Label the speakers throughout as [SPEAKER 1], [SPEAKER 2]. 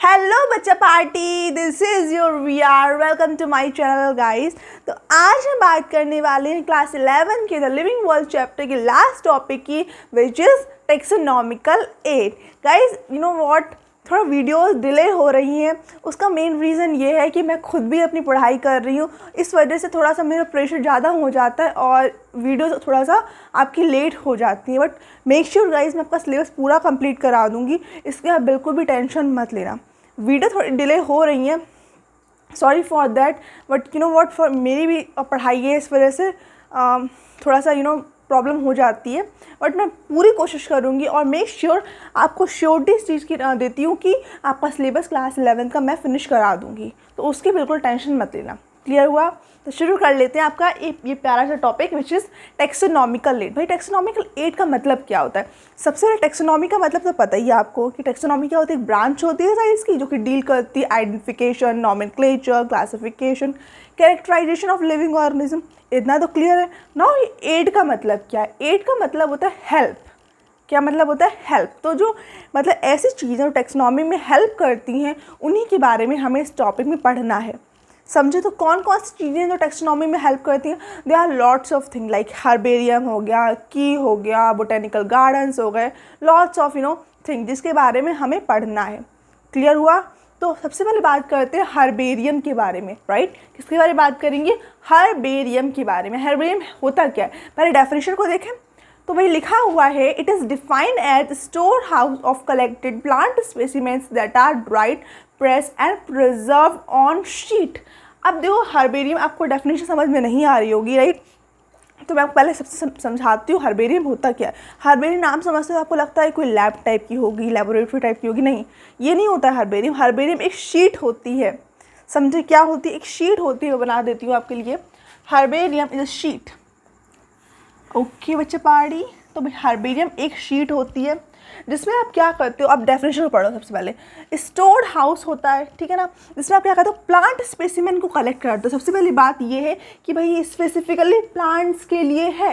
[SPEAKER 1] Hello बच्चा party, this is your VR. Welcome to my channel guys. तो आज हम बात करने वाले हैं क्लास 11 के द लिविंग वर्ल्ड चैप्टर के लास्ट टॉपिक की, which is taxonomical add. Guys you know what, थोड़ा वीडियोस डिले हो रही हैं। उसका मेन रीज़न ये है कि मैं खुद भी अपनी पढ़ाई कर रही हूँ, इस वजह से थोड़ा सा मेरा प्रेशर ज़्यादा हो जाता है और वीडियोस थोड़ा सा आपकी लेट हो जाती है। बट मेक श्योर गाइस, मैं आपका सिलेबस पूरा कंप्लीट करा दूँगी, इसके आप बिल्कुल भी टेंशन मत लेना। वीडियो थोड़ी डिले हो रही हैं, sorry for that, but you know what, for मेरी भी पढ़ाई है, इस वजह से थोड़ा सा प्रॉब्लम हो जाती है। बट मैं पूरी कोशिश करूँगी और मेक श्योर आपको श्योरिटी इस चीज़ की देती हूँ कि आपका सिलेबस क्लास 11 का मैं फ़िनिश करा दूँगी, तो उसकी बिल्कुल टेंशन मत लेना। क्लियर हुआ? तो शुरू कर लेते हैं आपका ये प्यारा सा topic, which is taxonomical add. भाई टेक्सोनॉमिकल एड का मतलब क्या होता है? सबसे पहले टेक्सोनॉमी का मतलब तो पता ही है आपको कि टेक्सोनॉमी क्या होती है। एक ब्रांच होती है साइंस की जो कि डील करती है identification, nomenclature, classification, characterization of living organism. इतना तो क्लियर है ना। एड का मतलब क्या है? एड का मतलब होता है हेल्प। क्या मतलब होता है? हेल्प। तो जो मतलब ऐसी चीज़ें जो टेक्सोनॉमी में हेल्प करती हैं, उन्हीं के बारे में हमें इस टॉपिक में पढ़ना है। समझे? तो कौन कौन सी चीज़ें जो टेक्सोनॉमी में हेल्प करती हैं? They are lots of thing, like herbarium हो गया, की हो गया, बोटेनिकल गार्डन्स हो गए, लॉट्स ऑफ थिंग जिसके बारे में हमें पढ़ना है। क्लियर हुआ? तो सबसे पहले बात करते हैं हर्बेरियम के बारे में, राइट? किसके बारे में बात करेंगे? हर्बेरियम के बारे में। हर्बेरियम होता क्या है? पहले डेफिनेशन को देखें तो भाई लिखा हुआ है, it is defined as store house of collected plant specimens that are dried, press and preserve on sheet. अब देखो, हर्बेरियम आपको डेफिनेशन समझ में नहीं आ रही होगी, राइट? तो मैं आपको पहले सबसे समझाती हूँ हर्बेरियम होता क्या है। हर्बेरियम नाम समझते हो आपको लगता है कोई लैब टाइप की होगी, लेबोरेटरी टाइप की होगी। नहीं, ये नहीं होता है हर्बेरियम। हर्बेरियम एक शीट होती है। समझे क्या होती है? एक शीट होती है। मैं बना देती हूँ आपके लिए। Herbarium is a sheet. Okay बच्चे पार्टी, तो भाई हर्बेरियम एक शीट होती है जिसमें आप क्या करते हो? आप डेफिनेशन पढ़ो सबसे पहले। स्टोर्ड हाउस होता है, ठीक है ना, जिसमें आप क्या करते हो? प्लांट स्पेसिमेन को कलेक्ट करते हो। सबसे पहली बात ये है कि भाई ये स्पेसिफिकली प्लांट्स के लिए है।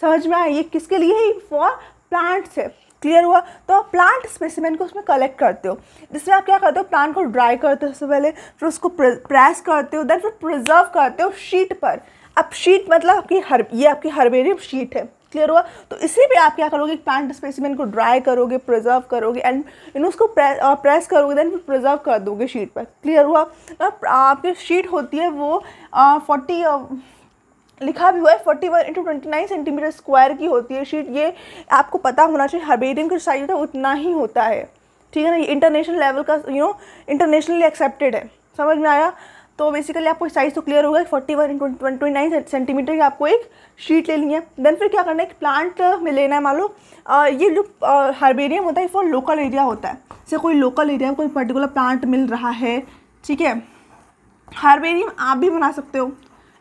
[SPEAKER 1] समझ में आया? ये किसके लिए है? फॉर प्लांट्स है। क्लियर हुआ? तो आप प्लांट स्पेसिमेन को उसमें कलेक्ट करते हो, जिसमें आप क्या करते हो? प्लांट को ड्राई करते हो सबसे पहले, फिर उसको प्रेस करते हो, देन फिर प्रिजर्व करते हो शीट पर। अब शीट मतलब ये आपकी हर्बेरियम शीट है। क्लियर हुआ? तो इसी पे आप क्या करोगे? प्लांट स्पेसिमेन को ड्राई करोगे, प्रिजर्व करोगे एंड उसको प्रेस करोगे, देन फिर प्रिजर्व कर दोगे शीट पर। क्लियर हुआ? आपकी शीट होती है वो 40 लिखा भी हुआ है 41x29 सेंटीमीटर स्क्वायर की होती है शीट। ये आपको पता होना चाहिए, हर्बेरियम का साइज होता है उतना ही होता है, ठीक है ना। ये इंटरनेशनल लेवल का इंटरनेशनली एक्सेप्टेड है। समझ में आया? तो बेसिकली आपको साइज़ तो क्लियर होगा। 41x29 सेंटीमीटर की आपको एक शीट लेनी है। देन फिर क्या करना है? एक प्लांट में लेना है। मान लो ये जो हर्बेरियम होता है फॉर लोकल एरिया होता है। जैसे कोई लोकल एरिया कोई पर्टिकुलर प्लांट मिल रहा है, ठीक है। हर्बेरियम आप भी बना सकते हो,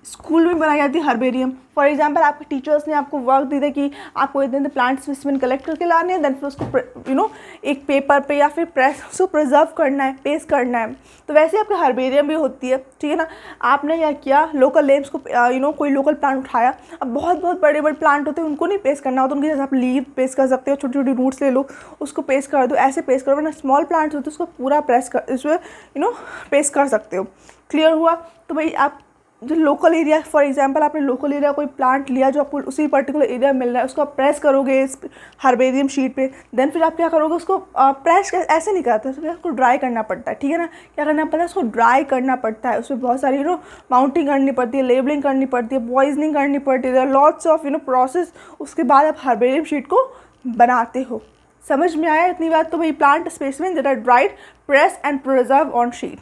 [SPEAKER 1] स्कूल में बनाई जाती है हर्बेरियम। फॉर एग्जांपल आपके टीचर्स ने आपको वर्क दी था कि आपको इतने प्लांट स्पेसिमेन कलेक्ट करके लाने हैं, देन फिर उसको एक पेपर पे या फिर प्रेस उसको प्रिजर्व करना है, पेस्ट करना है। तो वैसे आपकी हर्बेरियम भी होती है, ठीक है ना। आपने क्या किया? लोकल लेम्स को कोई लोकल प्लांट उठाया। अब बहुत बहुत बड़े बड़े प्लांट होते हैं, उनको नहीं पेस्ट करना होता, उनके जैसे आप लीव पेस्ट कर सकते हो, छोटी छोटी रूट्स ले लो, उसको पेस्ट कर दो, ऐसे पेस्ट करो। वरना स्मॉल प्लांट्स होते हैं उसको पूरा प्रेस कर इसमें पेस्ट कर सकते हो। क्लियर हुआ? तो भाई आप जो लोकल एरिया, फॉर एग्जांपल आपने लोकल एरिया कोई प्लांट लिया जो आपको उसी पर्टिकुलर एरिया में मिल रहा है, उसको आप प्रेस करोगे इस हर्बेरियम शीट पे। देन फिर आप क्या करोगे? उसको प्रेस ऐसे नहीं करते, उसको ड्राई करना पड़ता है, ठीक है ना। क्या करना पड़ता है? उसको ड्राई करना पड़ता है। उसमें बहुत सारी माउंटिंग करनी पड़ती है, लेबलिंग करनी पड़ती है, पॉइजनिंग करनी पड़ती है, लॉट्स ऑफ प्रोसेस। उसके बाद आप हर्बेरियम शीट को बनाते हो। समझ में आया इतनी बात? तो भाई plant specimen that are dried, press and preserve on sheet.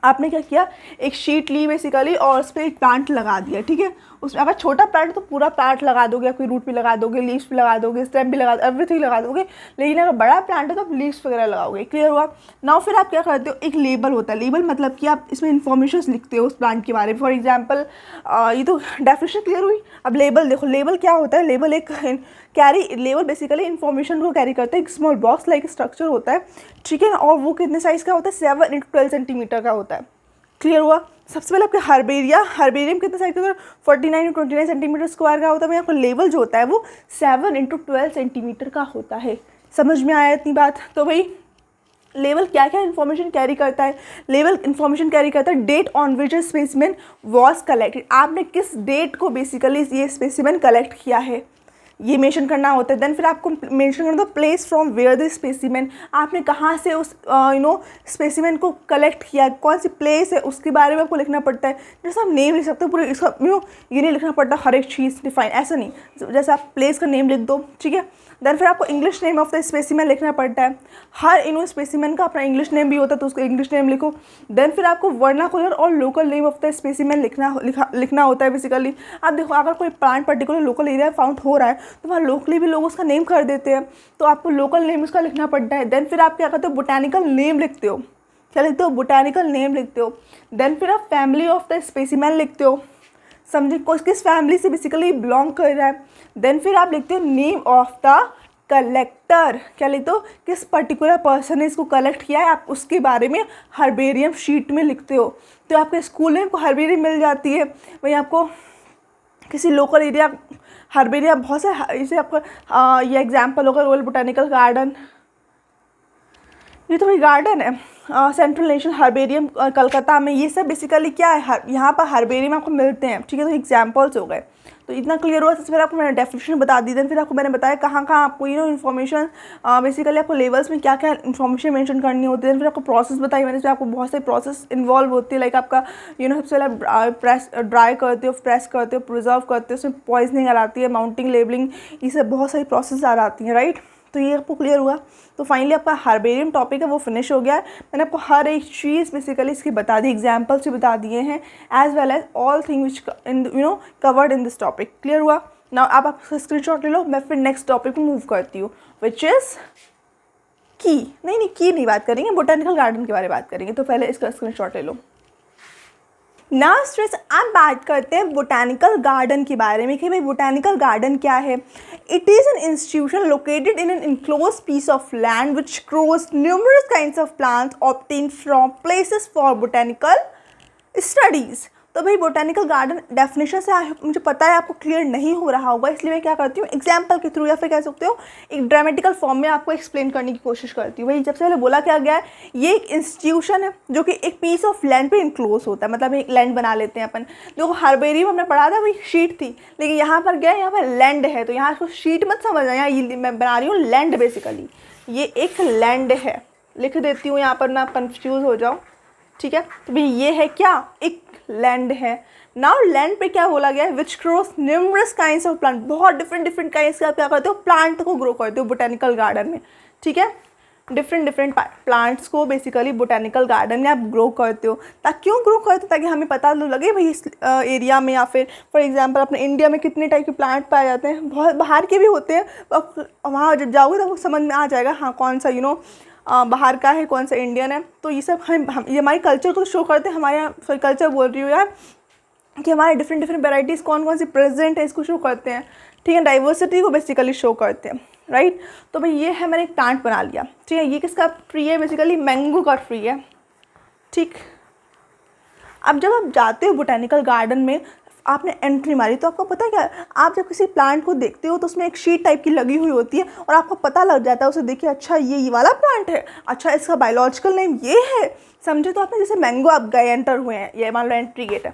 [SPEAKER 1] आपने क्या किया? एक शीट ली बेसिकली और उस पर एक प्लांट लगा दिया, ठीक है। उसमें अगर छोटा प्लांट तो पूरा प्लांट लगा दोगे, आपकी रूट भी लगा दोगे, लीव्स भी लगा दोगे, स्टेम भी लगा दोगे, एवरीथिंग लगा दोगे। लेकिन अगर बड़ा प्लांट है तो आप लीव्स वगैरह लगाओगे। क्लियर हुआ? नाउ फिर आप क्या करते हो? एक लेबल होता है। लेबल मतलब कि आप इसमें इन्फॉर्मेशन लिखते हो उस प्लांट के बारे में। फॉर एग्जाम्पल ये तो डेफिनेशन क्लियर हुई। अब लेबल देखो, लेबल क्या होता है? लेबल एक लेबल बेसिकली इन्फॉर्मेशन को कैरी करता है। एक स्मॉल बॉक्स लाइक स्ट्रक्चर होता है, ठीक है ना। और वो कितने साइज़ का होता है? 7x12 सेंटीमीटर का होता है। क्लियर हुआ? सबसे पहले आपके हर्बेरियम कितने साइज का होता है? 49x29 सेंटीमीटर स्क्वायर का होता है। आपका लेवल जो होता है वो 7x12 सेंटीमीटर का होता है। समझ में आया इतनी बात? तो भाई लेवल क्या क्या इन्फॉर्मेशन कैरी करता है? लेवल इन्फॉर्मेशन कैरी करता है date on which specimen was collected, आपने किस डेट को बेसिकली ये स्पेसिमेन कलेक्ट किया है, ये मेंशन करना होता है। देन फिर आपको मेंशन करना होता है place from where the specimen, आपने कहाँ से उस स्पेसिमेन को कलेक्ट किया, कौन सी प्लेस है उसके बारे में आपको लिखना पड़ता है। जैसे आप नेम लिख सकते हो पूरे इसका ये नहीं लिखना पड़ता हर एक चीज़ डिफाइन, ऐसा नहीं, जैसे आप प्लेस का नेम लिख दो, ठीक है। देन फिर आपको English name of the specimen लिखना पड़ता है, हर स्पेसिमेन का अपना इंग्लिश नेम भी होता है तो उसको इंग्लिश नेम लिखो। देन फिर आपको वर्नाकुलर और local name of the specimen लिखना होता है बेसिकली। आप देखो अगर कोई plant particular local area found हो रहा है तो वहाँ लोकली भी लोग उसका नेम कर देते हैं, तो आपको लोकल नेम उसका लिखना पड़ता है। देन फिर आप क्या करते हो, बोटैनिकल नेम लिखते हो, क्या लिखते हो, बोटैनिकल नेम लिखते हो। देन फिर आप फैमिली ऑफ द स्पेसिमेन लिखते हो, समझे किस फैमिली से बेसिकली बिलोंग कर रहा है। देन फिर आप लिखते हो नेम ऑफ द कलेक्टर, क्या लिखते हो, किस पर्टिकुलर पर्सन ने इसको कलेक्ट किया है, आप उसके बारे में हर्बेरियम शीट में लिखते हो। तो आपके स्कूल में आपको हर्बेरियम मिल जाती है, वहीं आपको किसी लोकल एरिया हर्बेरियम बहुत से, जैसे आपका ये एग्जाम्पल होगा रॉयल बोटानिकल गार्डन, ये तो भाई गार्डन है, सेंट्रल नेशनल हर्बेरियम कलकत्ता में, ये सब बेसिकली क्या है, यहाँ पर हर्बेरियम आपको मिलते हैं, ठीक है। तो एग्जांपल्स हो गए, तो इतना क्लियर हुआ। सबसे पहले आपको मैंने डेफिनेशन बता दी, देन फिर आपको मैंने बताया कहाँ कहाँ आपको इन्फॉर्मेशन बेसिकली आपको लेवल्स में क्या क्या इन्फॉर्मेशन मेंशन करनी होती है। देन फिर आपको प्रोसेस बताई मैंने, इसमें आपको बहुत सारे प्रोसेस इन्वॉल्व होती है, लाइक आपका सबसे पहले प्रेस ड्राई करते हो, प्रेस करते हो, प्रिजर्व करते हो, उसमें पॉइजनिंग आ आती है, माउंटिंग, लेबलिंग, ये सब बहुत सारी प्रोसेस आ आती हैं, राइट। तो ये आपको क्लियर हुआ। तो फाइनली आपका हर्बेरियम टॉपिक है वो फिनिश हो गया है। मैंने आपको हर एक चीज़ बेसिकली इसकी बता दी, एग्जाम्पल्स भी बता दिए हैं, as well as all thing which in covered in this topic. Clear हुआ। नाउ आप स्क्रीनशॉट ले लो, मैं फिर नेक्स्ट टॉपिक में मूव करती हूँ, विच इज़ की नहीं बात करेंगे, बोटानिकल गार्डन के बारे में बात करेंगे। तो पहले इसका स्क्रीनशॉट ले लो। नाउ स्टूडेंट्स आप बात करते हैं बोटानिकल गार्डन के बारे में कि भाई बोटानिकल गार्डन क्या है। It is an institution located in an enclose piece of land which grows numerous kinds of plants obtained from places for botanical studies. तो भाई बोटानिकल गार्डन डेफिनेशन से मुझे पता है आपको क्लियर नहीं हो रहा होगा, इसलिए मैं क्या करती हूँ एग्जाम्पल के थ्रू या फिर कह सकते हो एक ड्रामेटिकल फॉर्म में आपको एक्सप्लेन करने की कोशिश करती हूँ। भाई जब से पहले बोला क्या गया है, ये एक इंस्टीट्यूशन है जो कि एक पीस ऑफ लैंड पे इनक्लोज होता है, मतलब एक लैंड बना लेते हैं अपन। जो हर्बेरियम हमने पढ़ा था वही शीट थी, लेकिन यहाँ पर गया, यहाँ पर लैंड है, तो यहाँ इसको शीट मत समझना, यहाँ ये मैं बना रही हूँ लैंड। बेसिकली ये एक लैंड है, लिख देती हूँ यहाँ पर ना आप कन्फ्यूज़ हो जाओ, ठीक है। तो भाई ये है क्या, एक लैंड है। नाउ लैंड पे क्या बोला गया है, which grows numerous kinds of plant, बहुत डिफरेंट काइंड्स का आप क्या करते हो, प्लांट को ग्रो करते हो बोटानिकल गार्डन में, ठीक है। डिफरेंट प्लांट्स को बेसिकली बोटानिकल गार्डन में आप ग्रो करते हो। क्यों ग्रो करते हो, ताकि हमें पता लगे भाई इस एरिया में या फिर फॉर एग्जांपल अपने इंडिया में कितने टाइप के प्लांट पाए जाते हैं, बहुत बाहर के भी होते हैं, वहाँ जब जाओगे तो आपको समझ में आ जाएगा हाँ कौन सा बाहर का है, कौन सा इंडियन है। तो ये सब ये हमारी कल्चर को शो करते हैं, हमारे यहाँ सॉरी कल्चर बोल रही हूँ यार, कि हमारे डिफरेंट वेराइटीज़ कौन सी प्रेजेंट है इसको शो करते हैं, ठीक है। डाइवर्सिटी को बेसिकली शो करते हैं, राइट। तो भाई ये है, मैंने एक प्लांट बना लिया, ठीक है। ये किसका ट्री है, बेसिकली मैंगो का ट्री है, ठीक। अब जब आप जाते हो बोटानिकल गार्डन में, आपने एंट्री मारी तो आपको पता क्या है, आप जब किसी प्लांट को देखते हो तो उसमें एक शीट टाइप की लगी हुई होती है और आपको पता लग जाता है उसे देखिए, अच्छा ये वाला प्लांट है, अच्छा इसका बायोलॉजिकल नेम ये है, समझे। तो आपने जैसे मैंगो आप गए एंटर हुए हैं, ये मान लो एंट्री गेट है,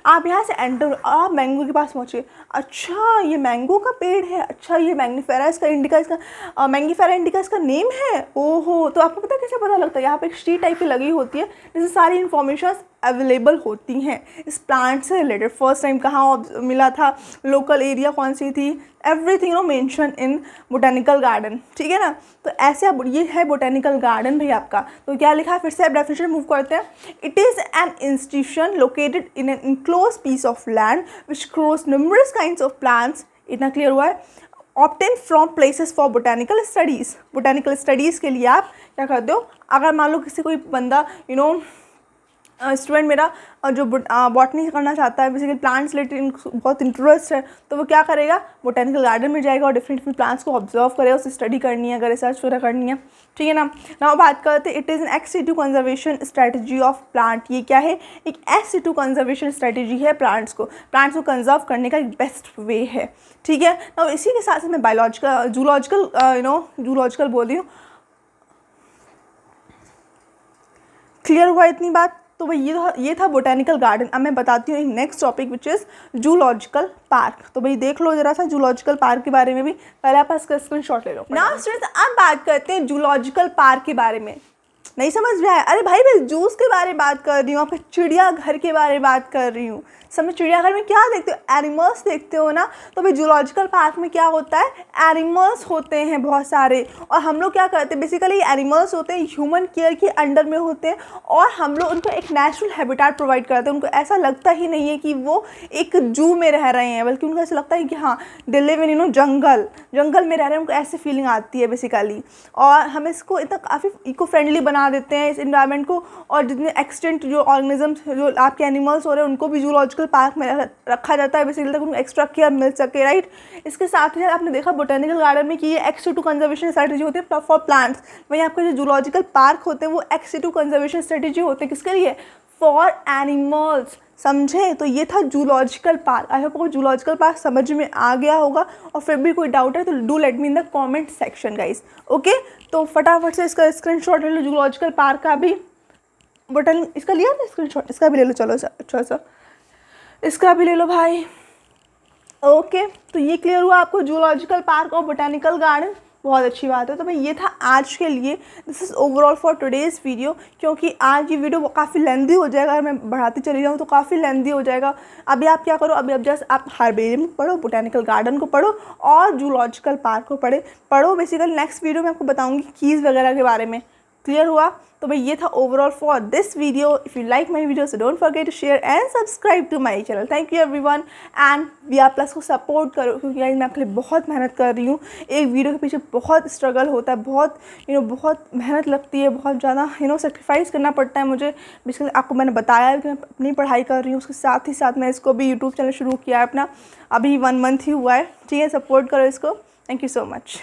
[SPEAKER 1] आप यहाँ से एंटर, आप मैंगो के पास पहुँचे, अच्छा ये मैंगो का पेड़ है, अच्छा ये मैंगनीफेरा इसका इंडिका, इसका मैंगनीफेरा इंडिका इसका नेम है, ओहो। तो आपको पता कैसे पता लगता है, यहाँ पे एक शीट टाइप की लगी होती है जिससे सारी इन्फॉर्मेशन अवेलेबल होती हैं इस प्लांट से रिलेटेड। फर्स्ट टाइम कहाँ मिला था, लोकल एरिया कौन सी थी, everything mention in botanical garden, ठीक है ना। तो ऐसे आप, ये है बोटानिकल गार्डन भाई आपका। तो क्या लिखा है, फिर से आप डेफिनेशन मूव करते हैं। It is an institution located in an enclose piece of land which grows numerous kinds of plants, इतना क्लियर हुआ है। Obtain from places for botanical studies, botanical studies के लिए आप क्या करते हो, अगर मान लो किसी कोई बंदा स्टूडेंट मेरा जो बॉटनी करना चाहता है, बेसिकली प्लांट्स रिलेटेड बहुत इंटरेस्ट है, तो वो क्या करेगा, बोटानिकल गार्डन में जाएगा और डिफरेंट प्लांट्स को ऑब्जर्व करेगा, उसे स्टडी करनी है, अगर रिसर्च वगैरह करनी है, ठीक है ना। ना बात करते हैं, it is N ex situ conservation strategy of plant. ये क्या है, एक एक्स सिटू कंजर्वेशन स्ट्रैटेजी है, प्लांट्स को कंजर्व करने का एक बेस्ट वे है, ठीक है ना। इसी के साथ मैं बायोलॉजिकल जूलॉजिकल बोल रही हूँ, क्लियर हुआ इतनी बात? तो भाई ये था बोटेनिकल गार्डन। अब मैं बताती हूँ एक next topic which is zoological park. तो भाई देख लो जरा सा जूलॉजिकल पार्क के बारे में भी, पहले आप इसका स्क्रीनशॉट ले लो। नाउ स्टूडेंट्स, अब बात करते हैं जूलॉजिकल पार्क के बारे में। नहीं समझ में आया? अरे भाई मैं जूस के बारे में बात कर रही हूँ, आपके चिड़ियाघर के बारे में बात कर रही हूँ। समझ, चिड़ियाघर में क्या देखते हो? एनिमल्स देखते हो ना। तो भाई जूलॉजिकल पार्क में क्या होता है? एनिमल्स होते हैं बहुत सारे, और हम लोग क्या करते हैं, बेसिकली एनिमल्स होते हैं ह्यूमन केयर के अंडर में होते हैं, और हम लोग उनको एक नेचुरल हैबिटेट प्रोवाइड करते हैं। उनको ऐसा लगता ही नहीं है कि वो एक जू में रह रहे हैं, बल्कि उनको ऐसा लगता है कि हाँ दे लिव इन जंगल में रह रहे हैं। उनको ऐसी फीलिंग आती है बेसिकली। और हम इसको इतना काफ़ी इको फ्रेंडली बना देते हैं इस इन्वायरमेंट को। और जितने एक्सटेंट जो ऑर्गेनिजम्स, जो आपके एनिमल्स हो रहे हैं, उनको भी जूलॉजिकल पार्क में रखा जाता है बेसिकली, तक उनको एक्स्ट्रा केयर मिल सके, राइट। इसके साथ ही आपने देखा बोटेनिकल गार्डन में कि ये एक्स2 कंजर्वेशन स्ट्रेटेजी होती है फॉर प्लांट्स। वहीं आपके जो जूलॉजिकल पार्क होते हैं वो एक्स2 कंजर्वेशन स्ट्रेटेजी होते हैं, किसके लिए? For animals. समझे? तो ये था जूलॉजिकल पार्क। आई होप आपको जूलॉजिकल पार्क समझ में आ गया होगा, और फिर भी कोई डाउट है तो do let me in the comment section guys. Okay, तो फटाफट से इसका स्क्रीनशॉट ले लो जूलॉजिकल पार्क का भी। बटन इसका लिया ना स्क्रीनशॉट, इसका भी ले लो। चलो अच्छा सा इसका भी ले लो भाई। ओके, तो ये क्लियर हुआ आपको जूलॉजिकल पार्क और बोटेनिकल गार्डन। बहुत अच्छी बात है। तो भाई ये था आज के लिए, this is overall for today's video, क्योंकि आज ये वीडियो काफ़ी लेंदी हो जाएगा। अगर मैं बढ़ाती चली जाऊँ तो काफ़ी लेंदी हो जाएगा। अभी आप क्या करो, अभी अब जस्ट आप हर्बेरियम पढ़ो, बोटेनिकल गार्डन को पढ़ो, और जूलॉजिकल पार्क को पढ़ो। बेसिकली नेक्स्ट वीडियो में आपको बताऊँगी कीज़ वगैरह के बारे में। क्लियर हुआ? तो भाई ये था overall for this video. If you like my video so don't forget to share and subscribe to my channel. Thank you everyone, and VR+ को सपोर्ट करो, क्योंकि मैं आपके लिए बहुत मेहनत कर रही हूँ। एक वीडियो के पीछे बहुत स्ट्रगल होता है, बहुत बहुत मेहनत लगती है, बहुत ज़्यादा सेक्रीफाइस करना पड़ता है मुझे। बेसिकली आपको मैंने बताया है कि मैं अपनी पढ़ाई कर रही हूँ, उसके साथ ही साथ मैं इसको भी यूट्यूब चैनल शुरू किया है अपना, अभी 1 मंथ ही हुआ है। ठीक है, सपोर्ट करो इसको। Thank you so much.